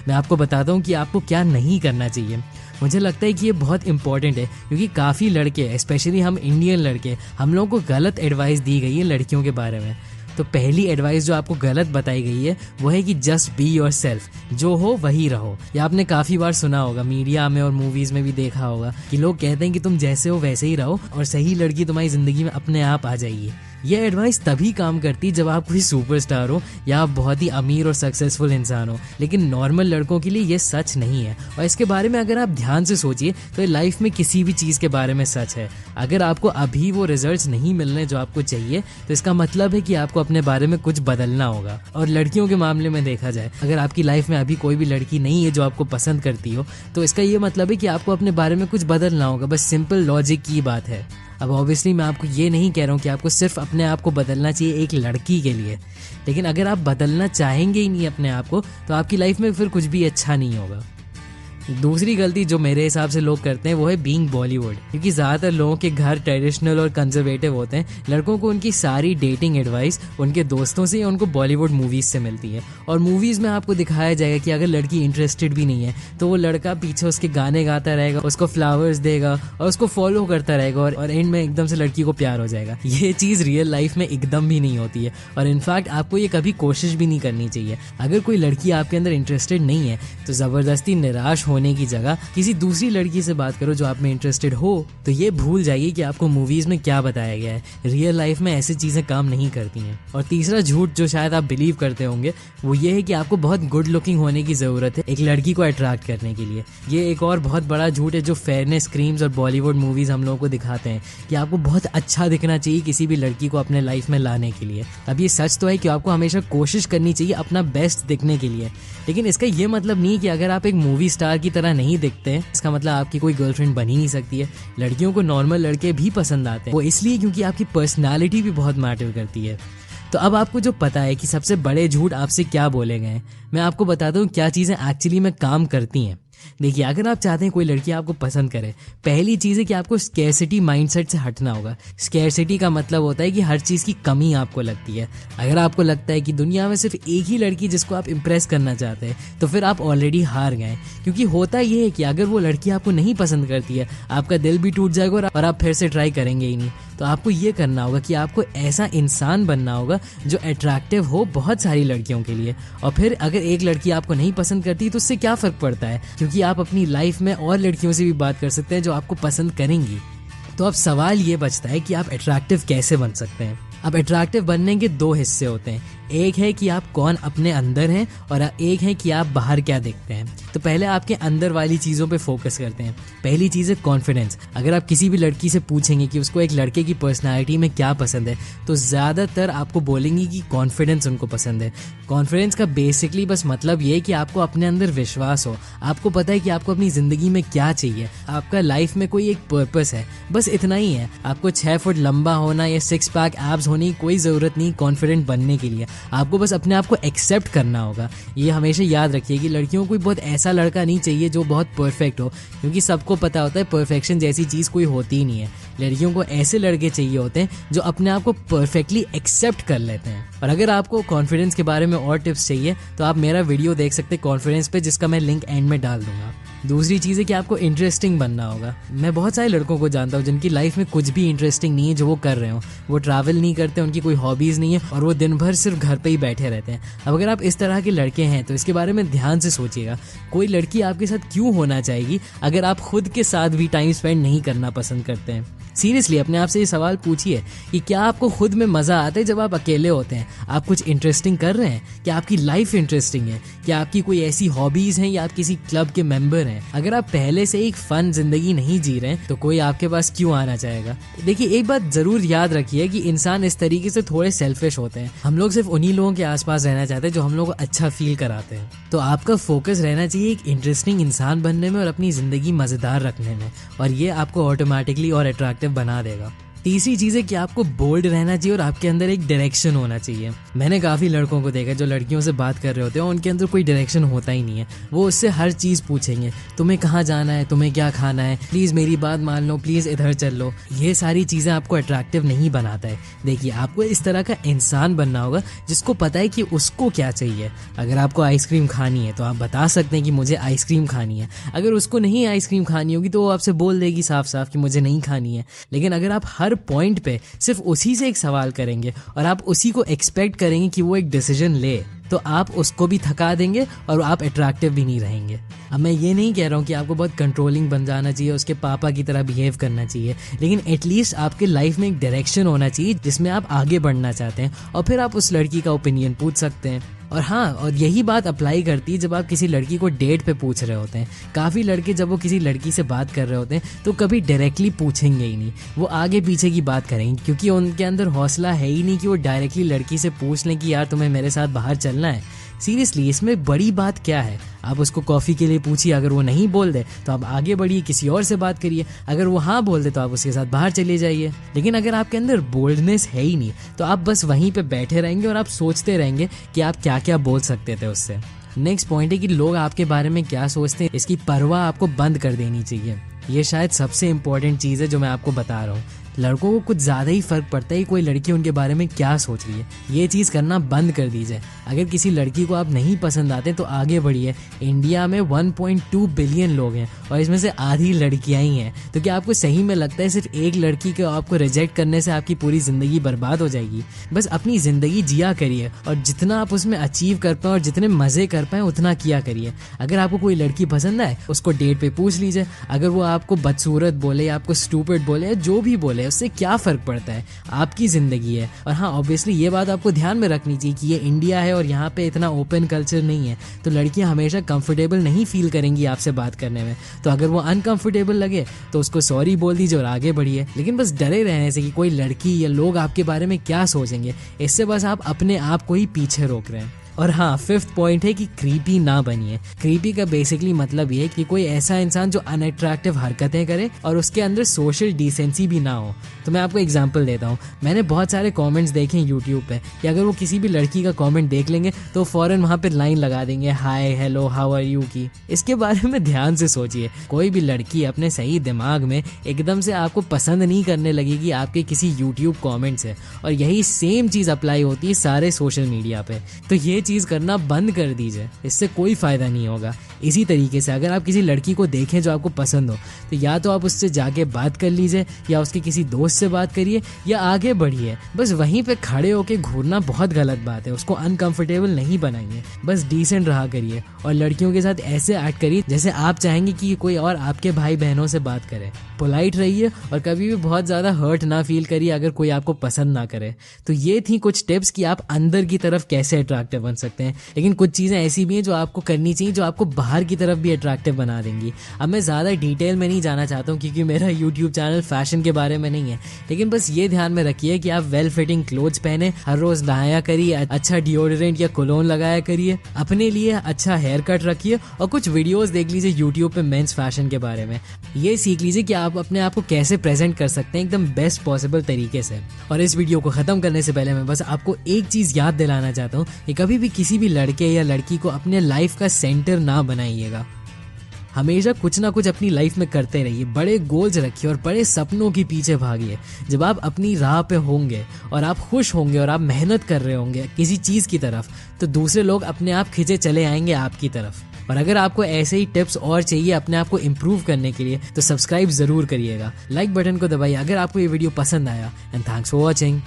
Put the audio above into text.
मैं आपको बताता हूँ कि आपको क्या नहीं करना चाहिए। मुझे लगता है कि ये बहुत इंपॉर्टेंट है, क्योंकि काफ़ी लड़के, स्पेशली हम इंडियन लड़के, हम लोगों को गलत एडवाइस दी गई है लड़कियों के बारे में। तो पहली एडवाइस जो आपको गलत बताई गई है वो है कि जस्ट बी योर सेल्फ, जो हो वही रहो। ये आपने काफ़ी बार सुना होगा, मीडिया में और मूवीज़ में भी देखा होगा कि लोग कहते हैं कि तुम जैसे हो वैसे ही रहो और सही लड़की तुम्हारी ज़िंदगी में अपने आप आ जाएगी। ये एडवाइस तभी काम करती जब आप कोई सुपरस्टार हो या आप बहुत ही अमीर और सक्सेसफुल इंसान हो, लेकिन नॉर्मल लड़कों के लिए ये सच नहीं है। और इसके बारे में अगर आप ध्यान से सोचिए तो ये लाइफ में किसी भी चीज़ के बारे में सच है। अगर आपको अभी वो रिजल्ट्स नहीं मिलने जो आपको चाहिए, तो इसका मतलब है कि आपको अपने बारे में कुछ बदलना होगा। और लड़कियों के मामले में देखा जाए, अगर आपकी लाइफ में अभी कोई भी लड़की नहीं है जो आपको पसंद करती हो, तो इसका ये मतलब है कि आपको अपने बारे में कुछ बदलना होगा। बस सिंपल लॉजिक की बात है। अब ऑब्वियसली मैं आपको ये नहीं कह रहा हूँ कि आपको सिर्फ अपने आप को बदलना चाहिए एक लड़की के लिए, लेकिन अगर आप बदलना चाहेंगे ही नहीं अपने आप को, तो आपकी लाइफ में फिर कुछ भी अच्छा नहीं होगा। दूसरी गलती जो मेरे हिसाब से लोग करते हैं वो है बीइंग बॉलीवुड, क्योंकि ज़्यादातर लोगों के घर ट्रेडिशनल और कंजर्वेटिव होते हैं। लड़कों को उनकी सारी डेटिंग एडवाइस उनके दोस्तों से या उनको बॉलीवुड मूवीज़ से मिलती है। और मूवीज़ में आपको दिखाया जाएगा कि अगर लड़की इंटरेस्टेड भी नहीं है तो वो लड़का पीछे उसके गाने गाता रहेगा, उसको फ्लावर्स देगा और उसको फॉलो करता रहेगा, और एंड में एकदम से लड़की को प्यार हो जाएगा। ये चीज़ रियल लाइफ में एकदम भी नहीं होती है, और इनफैक्ट आपको ये कभी कोशिश भी नहीं करनी चाहिए। अगर कोई लड़की आपके अंदर इंटरेस्टेड नहीं है तो ज़बरदस्ती निराश होने की जगह किसी दूसरी लड़की से बात करो जो आप में इंटरेस्टेड हो। तो ये भूल जाइए कि आपको मूवीज में क्या बताया गया है, रियल लाइफ में ऐसी चीजें काम नहीं करती हैं। और तीसरा झूठ जो शायद आप बिलीव करते होंगे वो ये है कि आपको बहुत गुड लुकिंग होने की जरूरत है एक लड़की को अट्रैक्ट करने के लिए। ये एक और बहुत बड़ा झूठ है जो फेयरनेस क्रीम्स और बॉलीवुड मूवीज हम लोगों को दिखाते हैं कि आपको बहुत अच्छा दिखना चाहिए किसी भी लड़की को अपने लाइफ में लाने के लिए। अब ये सच तो है कि आपको हमेशा कोशिश करनी चाहिए अपना बेस्ट दिखने के लिए, लेकिन इसका ये मतलब नहीं कि अगर आप एक मूवी स्टार की तरह नहीं दिखते हैं इसका मतलब आपकी कोई गर्लफ्रेंड बन ही नहीं सकती है। लड़कियों को नॉर्मल लड़के भी पसंद आते हैं, वो इसलिए क्योंकि आपकी पर्सनालिटी भी बहुत मैटर करती है। तो अब आपको जो पता है कि सबसे बड़े झूठ आपसे क्या बोले गए हैं, मैं आपको बताता हूँ क्या चीज़ें एक्चुअली में काम करती हैं। देखिए, अगर आप चाहते हैं कोई लड़की आपको पसंद करे, पहली चीज़ है कि आपको स्कैरसिटी माइंडसेट से हटना होगा। स्कैरसिटी का मतलब होता है कि हर चीज़ की कमी आपको लगती है। अगर आपको लगता है कि दुनिया में सिर्फ एक ही लड़की जिसको आप इम्प्रेस करना चाहते हैं, तो फिर आप ऑलरेडी हार गए। क्योंकि होता ये है कि अगर वो लड़की आपको नहीं पसंद करती है, आपका दिल भी टूट जाएगा और आप फिर से ट्राई करेंगे ही नहीं। तो आपको ये करना होगा कि आपको ऐसा इंसान बनना होगा जो अट्रैक्टिव हो बहुत सारी लड़कियों के लिए। और फिर अगर एक लड़की आपको नहीं पसंद करती तो उससे क्या फ़र्क पड़ता है, क्योंकि आप अपनी लाइफ में और लड़कियों से भी बात कर सकते हैं जो आपको पसंद करेंगी। तो अब सवाल ये बचता है कि आप अट्रैक्टिव कैसे बन सकते हैं। अब अट्रैक्टिव बनने के दो हिस्से होते हैं, एक है कि आप कौन अपने अंदर हैं और एक है कि आप बाहर क्या देखते हैं। तो पहले आपके अंदर वाली चीज़ों पे फोकस करते हैं। पहली चीज़ है कॉन्फिडेंस। अगर आप किसी भी लड़की से पूछेंगे कि उसको एक लड़के की पर्सनालिटी में क्या पसंद है, तो ज़्यादातर आपको बोलेंगी कि कॉन्फिडेंस उनको पसंद है। कॉन्फिडेंस का बेसिकली बस मतलब ये है कि आपको अपने अंदर विश्वास हो, आपको पता है कि आपको अपनी ज़िंदगी में क्या चाहिए, आपका लाइफ में कोई एक पर्पस है, बस इतना ही है। आपको 6 फुट लंबा होना या 6 पैक एब्स होने की कोई ज़रूरत नहीं कॉन्फिडेंट बनने के लिए। आपको बस अपने आप को एक्सेप्ट करना होगा। ये हमेशा याद रखिए कि लड़कियों को कोई बहुत ऐसा लड़का नहीं चाहिए जो बहुत परफेक्ट हो, क्योंकि सबको पता होता है परफेक्शन जैसी चीज़ कोई होती ही नहीं है। लड़कियों को ऐसे लड़के चाहिए होते हैं जो अपने आप को परफेक्टली एक्सेप्ट कर लेते हैं। और अगर आपको कॉन्फिडेंस के बारे में और टिप्स चाहिए तो आप मेरा वीडियो देख सकते हैं कॉन्फिडेंस पे, जिसका मैं लिंक एंड में डाल दूंगा। दूसरी चीज़ है कि आपको इंटरेस्टिंग बनना होगा। मैं बहुत सारे लड़कों को जानता हूँ जिनकी लाइफ में कुछ भी इंटरेस्टिंग नहीं है जो वो कर रहे हो। वो ट्रैवल नहीं करते, उनकी कोई हॉबीज़ नहीं है और वो दिन भर सिर्फ घर पे ही बैठे रहते हैं। अब अगर आप इस तरह के लड़के हैं तो इसके बारे में ध्यान से सोचिएगा। कोई लड़की आपके साथ क्यों होना चाहेगी अगर आप खुद के साथ भी टाइम स्पेंड नहीं करना पसंद करते हैं। सीरियसली अपने आप से ये सवाल पूछिए कि क्या आपको खुद में मज़ा आता है जब आप अकेले होते हैं। आप कुछ इंटरेस्टिंग कर रहे हैं, क्या आपकी लाइफ इंटरेस्टिंग है, क्या आपकी कोई ऐसी हॉबीज़ हैं या आप किसी क्लब के मेंबर हैं। अगर आप पहले से एक फ़न ज़िंदगी नहीं जी रहे हैं तो कोई आपके पास क्यों आना चाहेगा। देखिए, एक बात ज़रूर याद रखिए कि इंसान इस तरीके से थोड़े सेल्फिश होते हैं। हम लोग सिर्फ उन्हीं लोगों के आसपास रहना चाहते हैं जो हम लोग को अच्छा फील कराते हैं। तो आपका फोकस रहना चाहिए एक इंटरेस्टिंग इंसान बनने में और अपनी ज़िंदगी मज़ेदार रखने में, और ये आपको ऑटोमेटिकली और अट्रैक्टिव बना देगा। तीसरी चीज़ है कि आपको बोल्ड रहना चाहिए और आपके अंदर एक डायरेक्शन होना चाहिए। मैंने काफ़ी लड़कों को देखा जो लड़कियों से बात कर रहे होते हैं, उनके अंदर कोई डायरेक्शन होता ही नहीं है। वो उससे हर चीज़ पूछेंगे, तुम्हें कहाँ जाना है, तुम्हें क्या खाना है, प्लीज़ मेरी बात मान लो, प्लीज़ इधर चल लो। ये सारी चीज़ें आपको अट्रैक्टिव नहीं बनाता है। देखिए, आपको इस तरह का इंसान बनना होगा जिसको पता है कि उसको क्या चाहिए। अगर आपको आइसक्रीम खानी है तो आप बता सकते हैं कि मुझे आइसक्रीम खानी है। अगर उसको नहीं आइसक्रीम खानी होगी तो वो आपसे बोल देगी साफ साफ कि मुझे नहीं खानी है। लेकिन अगर आप हर पॉइंट पे सिर्फ उसी से एक सवाल करेंगे और आप उसी को एक्सपेक्ट करेंगे कि वो एक डिसीजन ले, तो आप उसको भी थका देंगे और आप अट्रैक्टिव भी नहीं रहेंगे। अब मैं ये नहीं कह रहा हूँ कि आपको बहुत कंट्रोलिंग बन जाना चाहिए, उसके पापा की तरह बिहेव करना चाहिए, लेकिन एटलीस्ट आपके लाइफ में एक डायरेक्शन होना चाहिए जिसमें आप आगे बढ़ना चाहते हैं, और फिर आप उस लड़की का ओपिनियन पूछ सकते हैं। और हाँ, और यही बात अप्लाई करती है जब आप किसी लड़की को डेट पे पूछ रहे होते हैं। काफ़ी लड़के जब वो किसी लड़की से बात कर रहे होते हैं तो कभी डायरेक्टली पूछेंगे ही नहीं, वो आगे पीछे की बात करेंगे, क्योंकि उनके अंदर हौसला है ही नहीं कि वो डायरेक्टली लड़की से पूछ लें कि यार तुम्हें मेरे साथ बाहर चलना है। सीरियसली, इसमें बड़ी बात क्या है? आप उसको कॉफ़ी के लिए पूछिए, अगर वो नहीं बोल दे तो आप आगे बढ़िए, किसी और से बात करिए। अगर वो हाँ बोल दे तो आप उसके साथ बाहर चले जाइए। लेकिन अगर आपके अंदर बोल्डनेस है ही नहीं तो आप बस वहीं पे बैठे रहेंगे और आप सोचते रहेंगे कि आप क्या क्या बोल सकते थे उससे। नेक्स्ट पॉइंट है कि लोग आपके बारे में क्या सोचते हैं, इसकी परवाह आपको बंद कर देनी चाहिए। ये शायद सबसे इम्पोर्टेंट चीज़ है जो मैं आपको बता रहा हूँ। लड़कों को कुछ ज़्यादा ही फ़र्क पड़ता है कि कोई लड़की उनके बारे में क्या सोच रही है। ये चीज़ करना बंद कर दीजिए। अगर किसी लड़की को आप नहीं पसंद आते तो आगे बढ़िए। इंडिया में 1.2 बिलियन लोग हैं और इसमें से आधी लड़कियां ही हैं। तो क्या आपको सही में लगता है सिर्फ एक लड़की को आपको रिजेक्ट करने से आपकी पूरी ज़िंदगी बर्बाद हो जाएगी? बस अपनी ज़िंदगी जिया करिए और जितना आप उसमें अचीव कर पाएँ और जितने मज़े कर पाएँ उतना किया करिए। अगर आपको कोई लड़की पसंद आए उसको डेट पे पूछ लीजिए। अगर वो आपको बदसूरत बोले या आपको स्टूपिड बोले या जो भी बोले, उससे क्या फ़र्क पड़ता है? आपकी ज़िंदगी है। और हाँ, ऑब्वियसली ये बात आपको ध्यान में रखनी चाहिए कि ये इंडिया है और यहाँ पे इतना ओपन कल्चर नहीं है, तो लड़कियाँ हमेशा कंफर्टेबल नहीं फील करेंगी आपसे बात करने में। तो अगर वो अनकंफर्टेबल लगे तो उसको सॉरी बोल दीजिए और आगे बढ़िए। लेकिन बस डरे रहने से कि कोई लड़की या लोग आपके बारे में क्या सोचेंगे, इससे बस आप अपने आप को ही पीछे रोक रहे हैं। और हाँ, फिफ्थ पॉइंट है कि क्रीपी ना बनिए। क्रीपी का बेसिकली मतलब ये है कि कोई ऐसा इंसान जो अनअट्रैक्टिव हरकतें करे और उसके अंदर सोशल डिसेंसी भी ना हो। तो मैं आपको एग्जांपल देता हूँ। मैंने बहुत सारे कमेंट्स देखे हैं यूट्यूब पे कि अगर वो किसी भी लड़की का कमेंट देख लेंगे तो फ़ौरन वहाँ पे लाइन लगा देंगे, hi hello how are you की। इसके बारे में ध्यान से सोचिए। कोई भी लड़की अपने सही दिमाग में एकदम से आपको पसंद नहीं करने लगेगी आपके किसी यूट्यूब कॉमेंट से। और यही सेम चीज़ अप्लाई होती है सारे सोशल मीडिया पे। तो ये चीज़ करना बंद कर दीजिए, इससे कोई फ़ायदा नहीं होगा। इसी तरीके से अगर आप किसी लड़की को देखें जो आपको पसंद हो तो या तो आप उससे जाके बात कर लीजिए या उसके किसी दोस्त से बात करिए या आगे बढ़िए। बस वहीं पे खड़े होके घूरना बहुत गलत बात है। उसको अनकंफर्टेबल नहीं बनाइए, बस डिसेंट रहा करिए और लड़कियों के साथ ऐसे एक्ट करिए जैसे आप चाहेंगे कि कोई और आपके भाई बहनों से बात करे। पोलाइट रहिए और कभी भी बहुत ज़्यादा हर्ट ना फील करिए अगर कोई आपको पसंद ना करे। तो ये थी कुछ टिप्स कि आप अंदर की तरफ कैसे अट्रैक्टिव बन सकते हैं। लेकिन कुछ चीज़ें ऐसी भी हैं जो आपको करनी चाहिए जो आपको बाहर की तरफ भी अट्रैक्टिव बना देंगी। अब मैं ज़्यादा डिटेल में नहीं जाना चाहता हूँ क्योंकि मेरा यूट्यूब चैनल फैशन के बारे में नहीं है, लेकिन बस ये ध्यान में रखिए कि आप वेल फिटिंग क्लोथ्स पहने, हर रोज़ नहाया करिए, अच्छा डिओड्रेंट या कोलोन लगाया करिए, अपने लिए अच्छा हेयर कट रखिए और कुछ वीडियोस देख लीजिए यूट्यूब पे मेंस फैशन के बारे में। ये सीख लीजिए कि आप अपने आप को कैसे प्रेजेंट कर सकते हैं एकदम बेस्ट पॉसिबल तरीके से। और इस वीडियो को ख़त्म करने से पहले मैं बस आपको एक चीज़ याद दिलाना चाहता हूँ कि कभी भी किसी भी लड़के या लड़की को अपने लाइफ का सेंटर ना बनाइएगा। हमेशा कुछ ना कुछ अपनी लाइफ में करते रहिए, बड़े गोल्स रखिए और बड़े सपनों के पीछे भागिए। जब आप अपनी राह पे होंगे और आप खुश होंगे और आप मेहनत कर रहे होंगे किसी चीज़ की तरफ, तो दूसरे लोग अपने आप खिंचे चले आएंगे आपकी तरफ। और अगर आपको ऐसे ही टिप्स और चाहिए अपने आप को इम्प्रूव करने के लिए तो सब्सक्राइब ज़रूर करिएगा, लाइक बटन को दबाइए अगर आपको ये वीडियो पसंद आया। And thanks for watching.